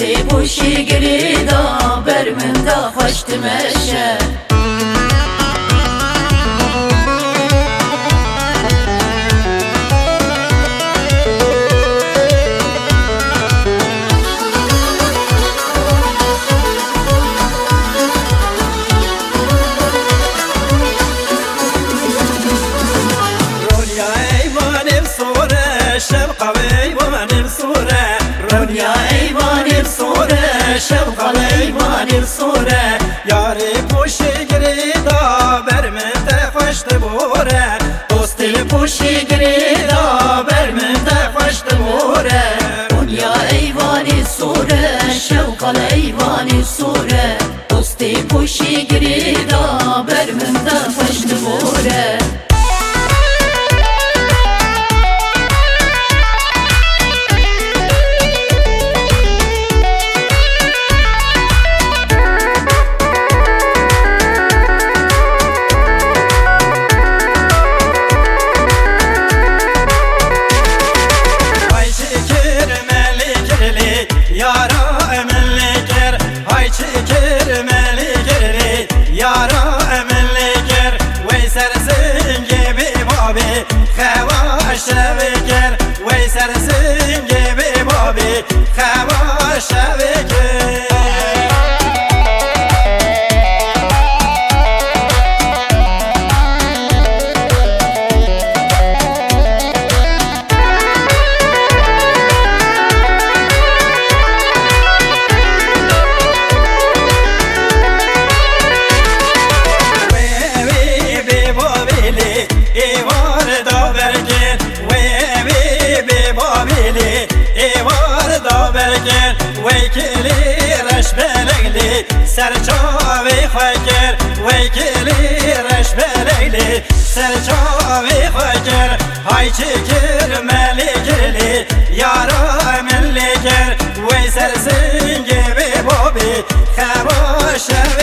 dosti boşi girida bermin da hoş demeşe. Ronya eyvanım sore, şevkal eyvanım sore. Yari puşi girida, berminde hoştu bore. Dostil puşi girida, berminde hoştu bore. Ronya eyvanı sore, şevkal eyvanı sore. Dosti boşi girida bermin da hoş bore. Yara emelli ger, hay çekir meli gerli. Yara emelli ger, vey sersin gibi babi. Hevaşa ve ger, vey sersin gibi babi. Hevaşa ve ger. Evar da verger, ve be babili. Evar da verger, ve kili reşbelegli. Serçavi haker, ve kili reşbelegli. Serçavi haker, hay çekir melikli. Yara melliker, ve sersin gibi babi. Hevaşa